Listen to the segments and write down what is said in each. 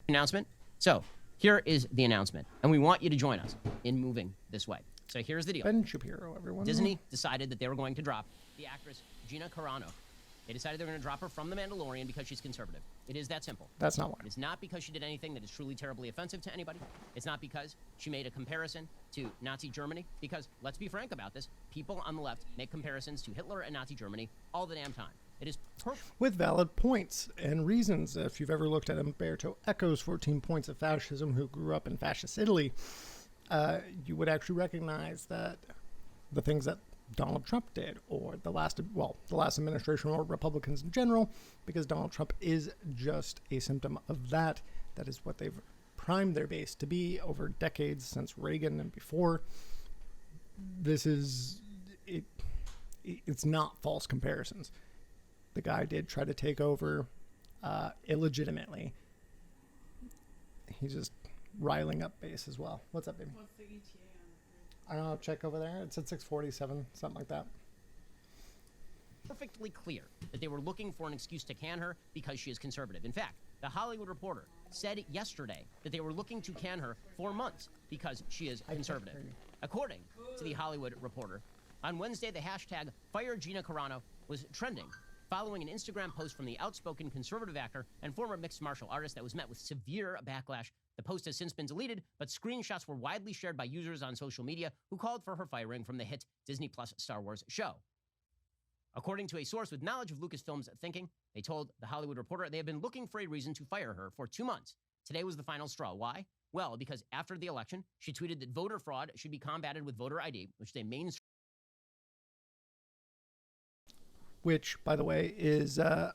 announcement. So here is the announcement, and we want you to join us in moving this way. So here's the deal. Ben Shapiro, everyone. Disney decided that they were going to drop the actress Gina Carano. They decided they were going to drop her from The Mandalorian because she's conservative. It is that simple. That's not why. It's not because she did anything that is truly terribly offensive to anybody. It's not because she made a comparison to Nazi Germany. Because, let's be frank about this, people on the left make comparisons to Hitler and Nazi Germany all the damn time. It is perfect. With valid points and reasons. If you've ever looked at Umberto Eco's 14 Points of Fascism, who grew up in fascist Italy, you would actually recognize that the things that Donald Trump did, or the last administration, or Republicans in general, because Donald Trump is just a symptom of that. That is what they've primed their base to be over decades, since Reagan and before. This is it. It's not false comparisons. The guy did try to take over illegitimately. He's just riling up base as well. What's up, baby? What's the ETA on the I don't know, check over there. It's at 647, something like that. Perfectly clear that they were looking for an excuse to can her because she is conservative. In fact, The Hollywood Reporter said yesterday that they were looking to can her for months because she is conservative. According to The Hollywood Reporter, on Wednesday, the hashtag #FireGinaCarano was trending following an Instagram post from the outspoken conservative actor and former mixed martial artist that was met with severe backlash. The post has since been deleted, but screenshots were widely shared by users on social media who called for her firing from the hit Disney Plus Star Wars show. According to a source with knowledge of Lucasfilm's thinking, they told The Hollywood Reporter they have been looking for a reason to fire her for 2 months. Today was the final straw. Why? Well, because after the election, she tweeted that voter fraud should be combated with voter ID, which they mainstream. Which, by the way, is the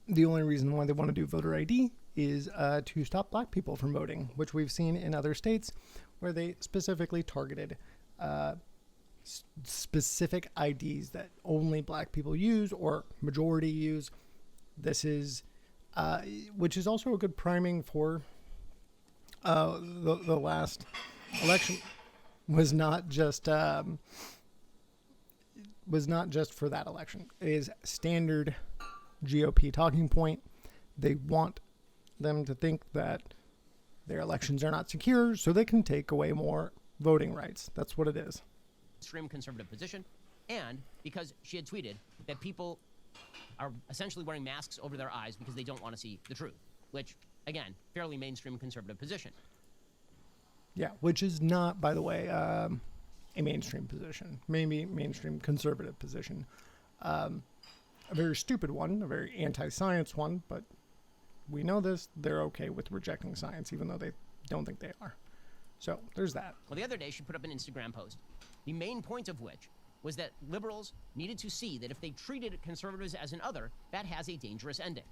only reason why they want to do voter ID is to stop black people from voting, which we've seen in other states where they specifically targeted specific IDs that only black people use or majority use. This is, which is also a good priming for the last election. Was not just for that election. It is standard GOP talking point. They want them to think that their elections are not secure, so they can take away more voting rights. That's what it is. Extreme conservative position, and because she had tweeted that people are essentially wearing masks over their eyes because they don't want to see the truth, which, again, fairly mainstream conservative position. Yeah, which is not, by the way, a mainstream position, maybe mainstream conservative position. A very stupid one, a very anti-science one, but we know this. They're okay with rejecting science, even though they don't think they are. So there's that. Well, the other day she put up an Instagram post, the main point of which was that liberals needed to see that if they treated conservatives as an other, that has a dangerous ending.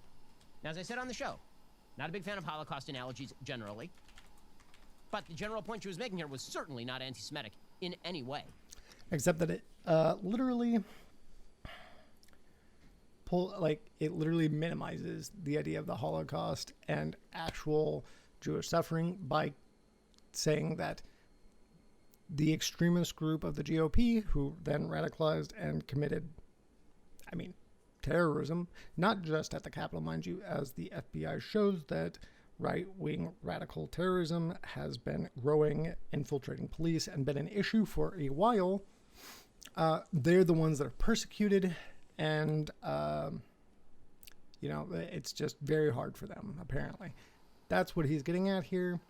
Now, as I said on the show, not a big fan of Holocaust analogies generally, but the general point she was making here was certainly not anti-Semitic in any way. Except that it literally minimizes the idea of the Holocaust and actual Jewish suffering by saying that the extremist group of the GOP, who then radicalized and committed, terrorism, not just at the Capitol, mind you, as the FBI shows that right-wing radical terrorism has been growing, infiltrating police, and been an issue for a while. They're the ones that are persecuted, and, it's just very hard for them, apparently. That's what he's getting at here.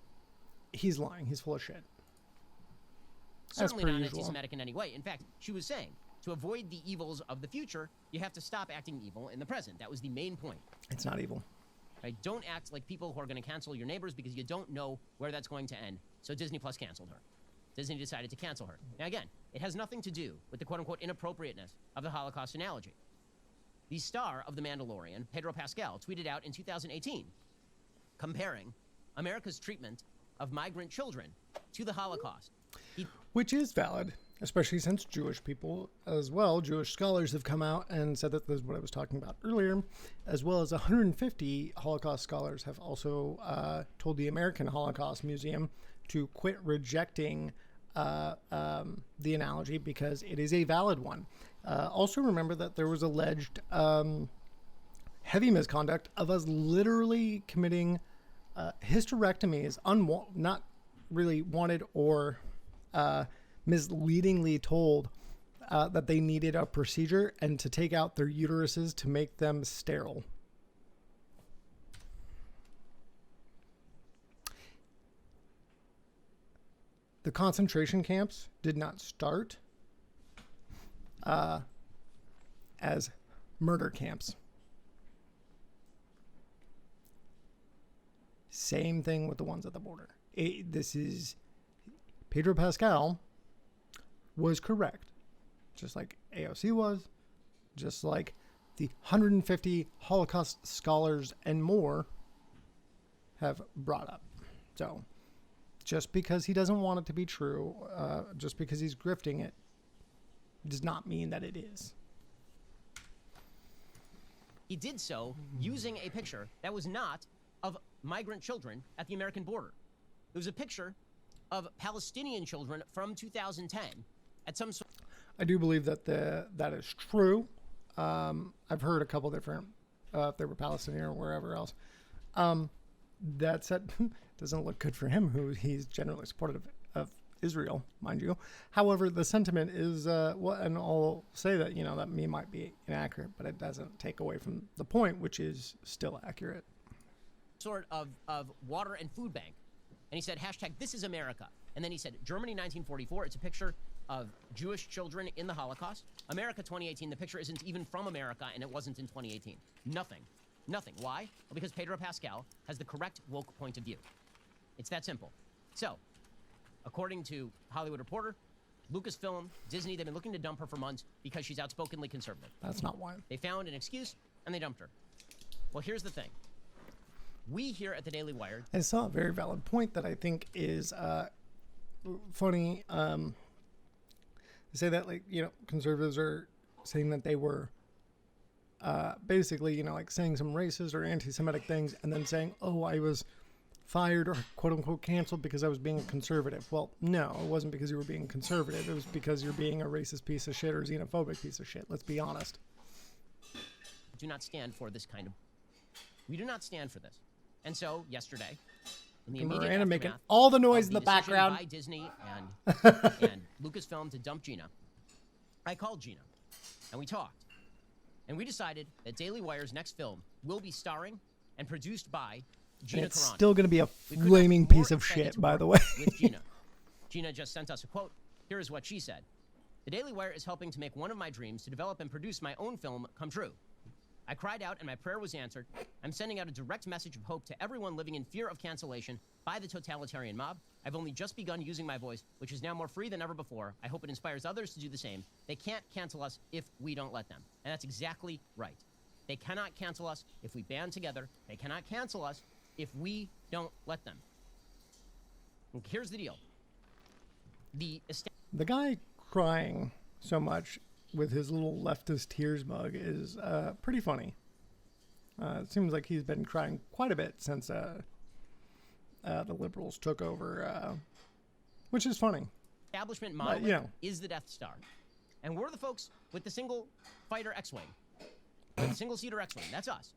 He's lying. He's full of shit. Certainly not anti-Semitic in any way. In fact, she was saying, to avoid the evils of the future, you have to stop acting evil in the present. That was the main point. It's not evil. Right? Don't act like people who are going to cancel your neighbors because you don't know where that's going to end. So Disney Plus canceled her. Disney decided to cancel her. Now again, it has nothing to do with the quote-unquote inappropriateness of the Holocaust analogy. The star of The Mandalorian, Pedro Pascal, tweeted out in 2018, comparing America's treatment of migrant children to the Holocaust. Which is valid, especially since Jewish people as well, Jewish scholars have come out and said that this is what I was talking about earlier, as well as 150 Holocaust scholars have also told the American Holocaust Museum to quit rejecting the analogy because it is a valid one. Also remember that there was alleged heavy misconduct of us literally committing hysterectomy is not really wanted or misleadingly told that they needed a procedure and to take out their uteruses to make them sterile. The concentration camps did not start as murder camps. Same thing with the ones at the border. This is Pedro Pascal was correct, just like AOC was, just like the 150 Holocaust scholars and more have brought up. So just because he doesn't want it to be true, just because he's grifting it, does not mean that it is. He did so using a picture that was not of migrant children at the American border. It was a picture of Palestinian children from 2010 at some sort. I do believe that that is true. I've heard a couple different, if they were Palestinian or wherever else. That said, doesn't look good for him, who he's generally supportive of Israel, mind you. However, the sentiment is, and I'll say that, that meme might be inaccurate, but it doesn't take away from the point, which is still accurate. Sort of water and food bank. And he said, hashtag, this is America. And then he said, Germany 1944, it's a picture of Jewish children in the Holocaust. America 2018, the picture isn't even from America, and it wasn't in 2018. Nothing. Why? Well, because Pedro Pascal has the correct woke point of view. It's that simple. So, according to Hollywood Reporter, Lucasfilm, Disney, they've been looking to dump her for months because she's outspokenly conservative. That's not why. They found an excuse, and they dumped her. Well, here's the thing. We here at the Daily Wire... I saw a very valid point that I think is funny. They say that, conservatives are saying that they were basically, saying some racist or anti-Semitic things and then saying, oh, I was fired or quote-unquote canceled because I was being conservative. Well, no, it wasn't because you were being conservative. It was because you're being a racist piece of shit or xenophobic piece of shit. Let's be honest. Do not stand for this kind of... We do not stand for this. And so, yesterday, in the immediate Miranda making aftermath all the noise of in the background by Disney and Lucasfilm to dump Gina, I called Gina, and we talked. And we decided that Daily Wire's next film will be starring and produced by Gina Carano. It's still going to be a flaming piece of shit, by the way. With Gina. Gina just sent us a quote. Here is what she said. The Daily Wire is helping to make one of my dreams to develop and produce my own film come true. I cried out and my prayer was answered. I'm sending out a direct message of hope to everyone living in fear of cancellation by the totalitarian mob. I've only just begun using my voice, which is now more free than ever before. I hope it inspires others to do the same. They can't cancel us if we don't let them. And that's exactly right. They cannot cancel us if we band together. They cannot cancel us if we don't let them. And here's the deal. The guy crying so much with his little leftist tears mug is pretty funny. It seems like he's been crying quite a bit since the liberals took over, which is funny. Establishment model is the Death Star. And we're the folks with the single fighter X-Wing. The single-seater X-Wing. That's us.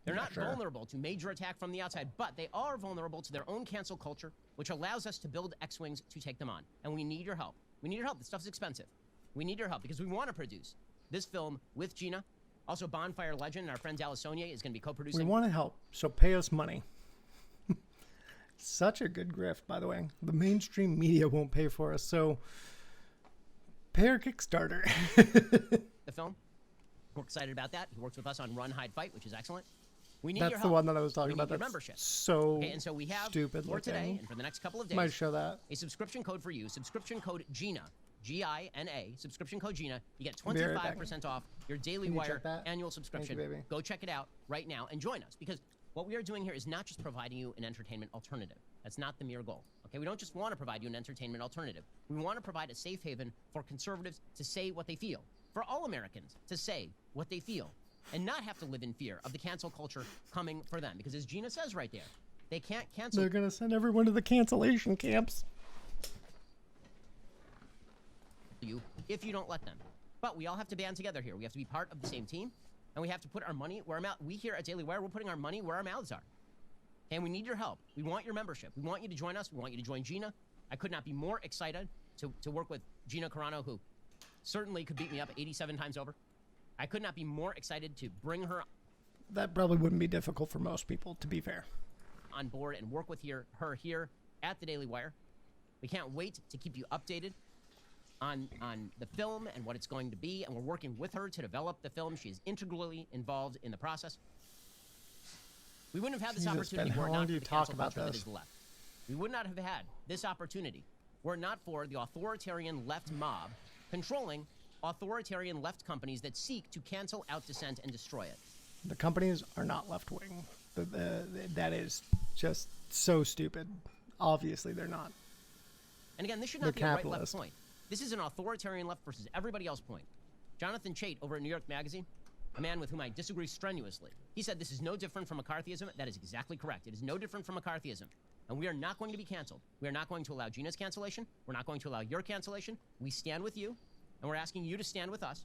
They're not vulnerable to major attack from the outside, but they are vulnerable to their own cancel culture, which allows us to build X-Wings to take them on. And we need your help. We need your help. This stuff's expensive. We need your help because we want to produce this film with Gina. Also, Bonfire Legend and our friend Dallas Sonier is going to be co-producing. We want to help, so pay us money. Such a good grift, by the way. The mainstream media won't pay for us, so pay our Kickstarter. The film. We're excited about that. He works with us on Run, Hide, Fight, which is excellent. We need That's your the help. one that I was talking about. Your That's membership. so okay, and so we have stupid for today and for the next couple of days. Might show that. A subscription code for you. Subscription code Gina. G-I-N-A. Subscription code Gina. You get 25% off your Daily Wire annual subscription. Thank you, baby. Go check it out right now and join us because what we are doing here is not just providing you an entertainment alternative. That's not the mere goal. Okay, we don't just want to provide you an entertainment alternative. We want to provide a safe haven for conservatives to say what they feel. For all Americans to say what they feel. And not have to live in fear of the cancel culture coming for them. Because as Gina says right there, they can't cancel. They're going to send everyone to the cancellation camps. You if you don't let them. But we all have to band together here. We have to be part of the same team. And we have to put our money where our mouth. We here at Daily Wire, we're putting our money where our mouths are. And we need your help. We want your membership. We want you to join us. We want you to join Gina. I could not be more excited to work with Gina Carano, who certainly could beat me up 87 times over. I could not be more excited to bring her That probably wouldn't be difficult for most people, to be fair. on board and work with her here at the Daily Wire. We can't wait to keep you updated on the film and what it's going to be, and we're working with her to develop the film. She is integrally involved in the process. We wouldn't have had this Jesus, opportunity Ben, were how it long not do for you the talk cancel about culture that this? is left. We would not have had this opportunity were it not for the authoritarian left mob controlling authoritarian left companies that seek to cancel out dissent and destroy it. The companies are not left-wing. That is just so stupid. Obviously, they're not. And again, this should They're not be a right-left capitalist. point. This is an authoritarian left versus everybody else point. Jonathan Chait over at New York Magazine, a man with whom I disagree strenuously, he said this is no different from McCarthyism. That is exactly correct. It is no different from McCarthyism. And we are not going to be canceled. We are not going to allow Gina's cancellation. We're not going to allow your cancellation. We stand with you, and we're asking you to stand with us.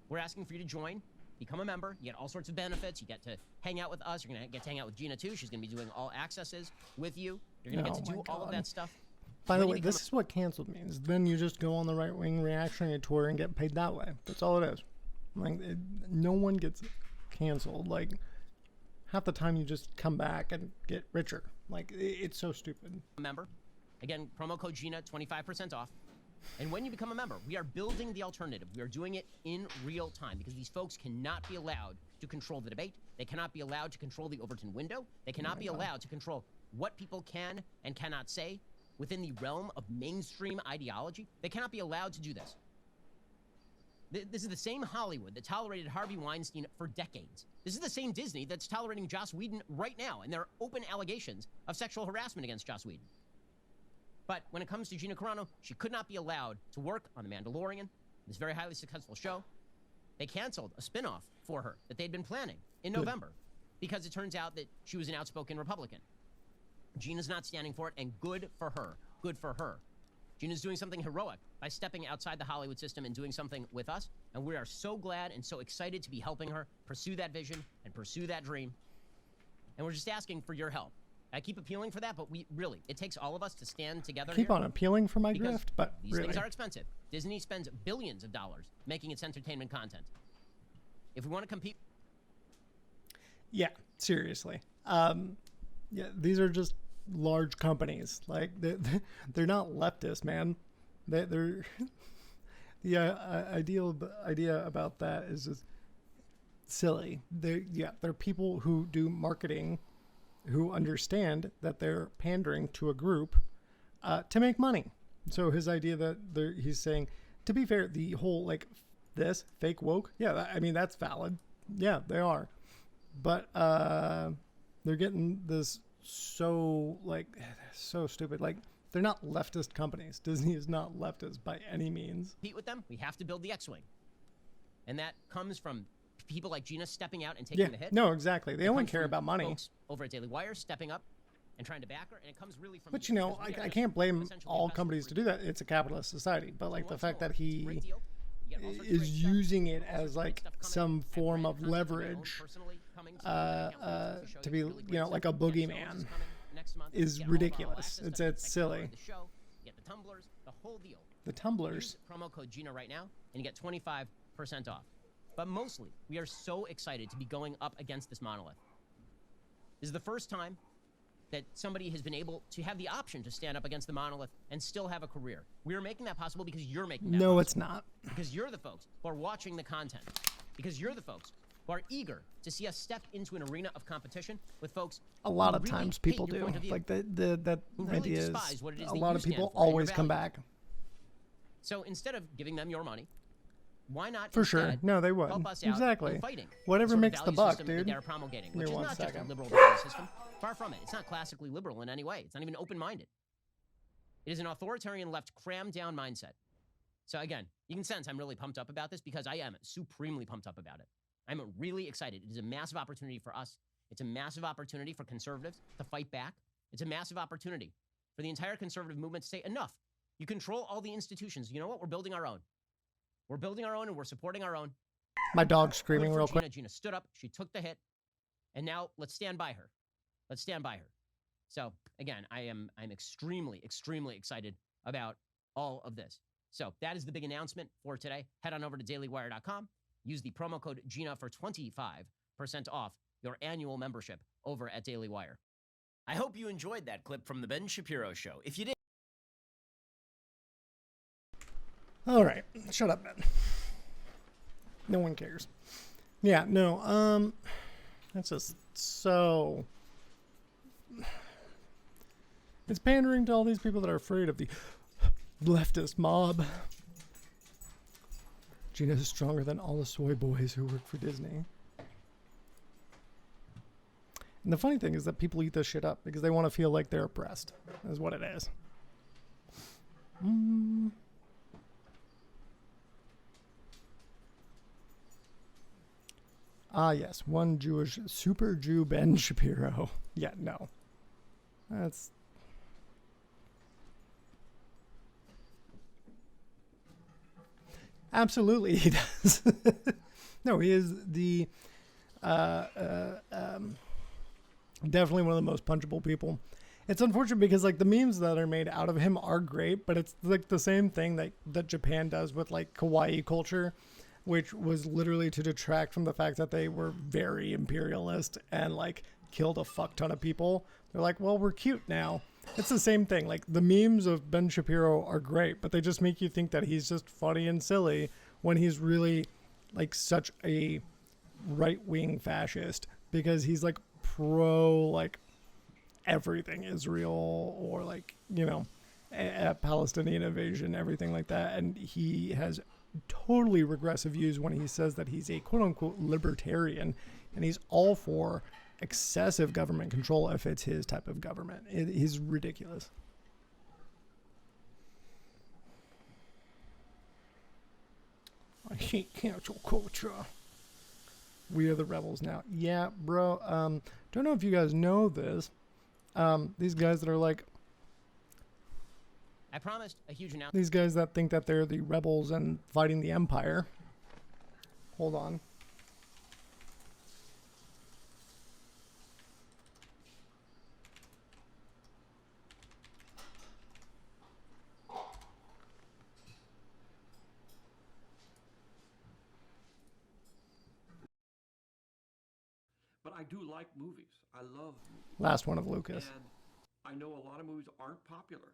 We're asking for you to join, become a member. You get all sorts of benefits. You get to hang out with us. You're going to get to hang out with Gina, too. She's going to be doing all accesses with you. You're going to get to do all of that stuff. By the When you way, become this is what canceled means. Then you just go on the right-wing reactionary tour and get paid that way. That's all it is. Like, no one gets canceled. Like, half the time you just come back and get richer. Like, it's so stupid. a member. Again, promo code Gina, 25% off. And when you become a member, we are building the alternative. We are doing it in real time because these folks cannot be allowed to control the debate. They cannot be allowed to control the Overton window. They cannot be allowed to control what people can and cannot say within the realm of mainstream ideology. They cannot be allowed to do this. This is the same Hollywood that tolerated Harvey Weinstein for decades. This is the same Disney that's tolerating Joss Whedon right now, and there are open allegations of sexual harassment against Joss Whedon. But when it comes to Gina Carano, she could not be allowed to work on The Mandalorian, this very highly successful show. They canceled a spinoff for her that they'd been planning in November because it turns out that she was an outspoken Republican. Gina's not standing for it, and good for her. Good for her. Gina's doing something heroic by stepping outside the Hollywood system and doing something with us, and we are so glad and so excited to be helping her pursue that vision and pursue that dream. And we're just asking for your help. I keep appealing for that, but it takes all of us to stand together Keep here on appealing for my because grift, but these really. things are expensive. Disney spends billions of dollars making its entertainment content. If we want to compete... Yeah, seriously. Yeah, these are just large companies. Like, they're not leftist, man. They're the idea about that is just silly. They're people who do marketing, who understand that they're pandering to a group to make money. So his idea that he's saying, to be fair, the whole this fake woke, I mean that's valid. Yeah, they are, but they're getting this so stupid. Like, they're not leftist companies. Disney is not leftist by any means. Compete with them, we have to build the X-Wing. And that comes from people like Gina stepping out and taking the hit. No, exactly. They It only comes care from about money. Folks over at Daily Wire stepping up and trying to back her, and it comes really from... But, you know, because we I are can't blame essentially all invested companies for to do that. It's a capitalist society. But, like, the once fact more, that it's a he great deal. You get all sorts of is great stuff, using it all sorts as, of great like, stuff coming. some I form brand of content of my own leverage personally coming soon. I can't wait to show to you be, really great you know, stuff. like a Next Shows is boogeyman coming next month. is You get all of our ridiculous. all-access It's stuff. You get silly. the show, you get the tumblers, the whole deal. The tumblers. Use promo code Gina right now, and you get 25% off. But mostly, we are so excited to be going up against this monolith. This is the first time that somebody has been able to have the option to stand up against the monolith and still have a career. We are making that possible because you're making that No, possible. it's not. Because you're the folks who are watching the content. Because you're the folks who are eager to see us step into an arena of competition with folks A lot who of really times hate people your do. point of view, Like, that who really idea is despise what it is a that lot you of people stand for and your always come values. back. So instead of giving them your money, why not For sure. instead No, they would. help us out Exactly. in fighting Whatever the sort of makes the value buck, system that dude. they're promulgating, Give me which is one not just a second. liberal value system. Far from it. It's not classically liberal in any way. It's not even open-minded. It is an authoritarian left crammed down mindset. So again, you can sense I'm really pumped up about this because I am supremely pumped up about it. I'm really excited. It is a massive opportunity for us. It's a massive opportunity for conservatives to fight back. It's a massive opportunity for the entire conservative movement to say, enough. You control all the institutions. You know what? We're building our own. We're building our own and we're supporting our own. My dog's Good screaming for real Gina. quick. Gina stood up. She took the hit. And now let's stand by her. Let's stand by her. So again, I'm extremely, extremely excited about all of this. So that is the big announcement for today. Head on over to dailywire.com. Use the promo code Gina for 25% off your annual membership over at Daily Wire. I hope you enjoyed that clip from the Ben Shapiro Show. If you did, all right, shut up, Ben. No one cares. Yeah, no, that's just so... It's pandering to all these people that are afraid of the leftist mob. Gina is stronger than all the soy boys who work for Disney. And the funny thing is that people eat this shit up because they want to feel like they're oppressed. Is what it is. Ah, yes. One Jewish super Jew, Ben Shapiro. Yeah, no. That's... Absolutely, he does. No, he is the... definitely one of the most punchable people. It's unfortunate because like the memes that are made out of him are great, but it's like the same thing that Japan does with like kawaii culture, which was literally to detract from the fact that they were very imperialist and like killed a fuck ton of people. They're like, well, we're cute now. It's the same thing. Like the memes of Ben Shapiro are great, but they just make you think that he's just funny and silly when he's really like such a right-wing fascist because he's like pro like everything Israel or like, you know, a Palestinian invasion, everything like that. And he has totally regressive views when he says that he's a quote unquote libertarian and he's all for excessive government control if it's his type of government. It is ridiculous. I hate cancel culture. We are the rebels now. Yeah, bro. Don't know if you guys know this. These guys that are like... I promised a huge announcement. These guys that think that they're the rebels and fighting the empire. Hold on. But I do like movies. I love movies. Last one of Lucas. And I know a lot of movies aren't popular.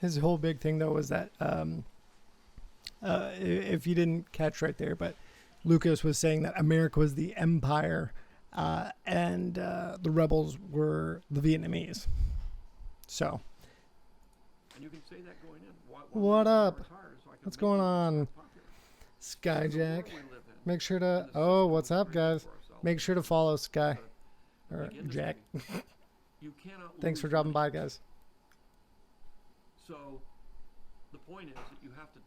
His whole big thing, though, was that, if you didn't catch right there, but Lucas was saying that America was the empire and the rebels were the Vietnamese. So. And you can say that going in. What up? What's going on? Skyjack. Make sure to... Oh, what's up, guys? Make sure to follow Sky. Or Jack. Thanks for dropping by, guys. So, the point is that you have to...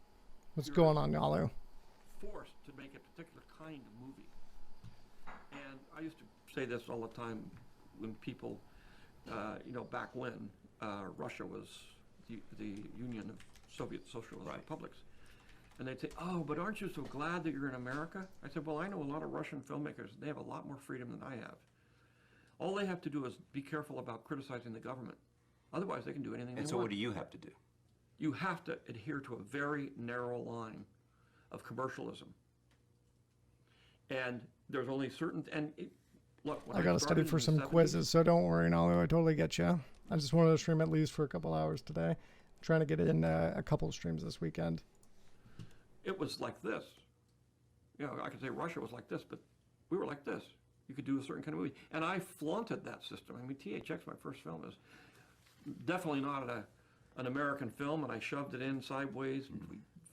What's going on, Yalu? Forced to make a particular kind of movie. And I used to say this all the time when people, you know, back when Russia was the Union of Soviet Socialist Republics. And they'd say, oh, but aren't you so glad that you're in America? I said, well, I know a lot of Russian filmmakers. They have a lot more freedom than I have. All they have to do is be careful about criticizing the government. Otherwise, they can do anything they want. And so what do you have to do? You have to adhere to a very narrow line of commercialism. And there's only certain... And look, when I got to study for some quizzes, so don't worry, Nalu. I totally get you. I just wanted to stream at least for a couple hours today. I'm trying to get in a couple of streams this weekend. It was like this. You know, I could say Russia was like this, but we were like this. You could do a certain kind of movie. And I flaunted that system. I mean, THX, my first film, is definitely not an American film, and I shoved it in sideways.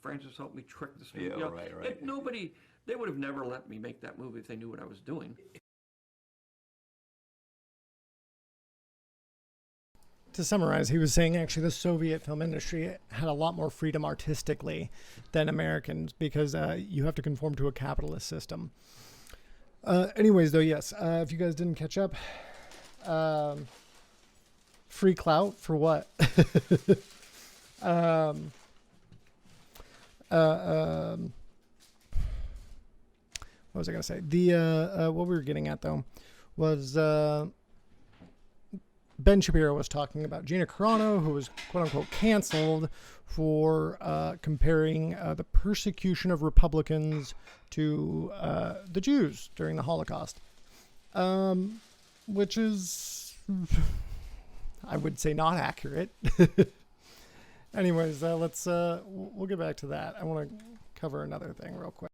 Francis helped me trick this movie. Yeah, you know, right. Nobody, they would have never let me make that movie if they knew what I was doing. To summarize, he was saying actually the Soviet film industry had a lot more freedom artistically than Americans because you have to conform to a capitalist system. Anyways, though, yes, if you guys didn't catch up, free clout for what? What was I going to say? What we were getting at, though, was Ben Shapiro was talking about Gina Carano, who was quote-unquote canceled for comparing the persecution of Republicans to the Jews during the Holocaust, which is, I would say, not accurate. Anyways, we'll get back to that. I want to cover another thing real quick.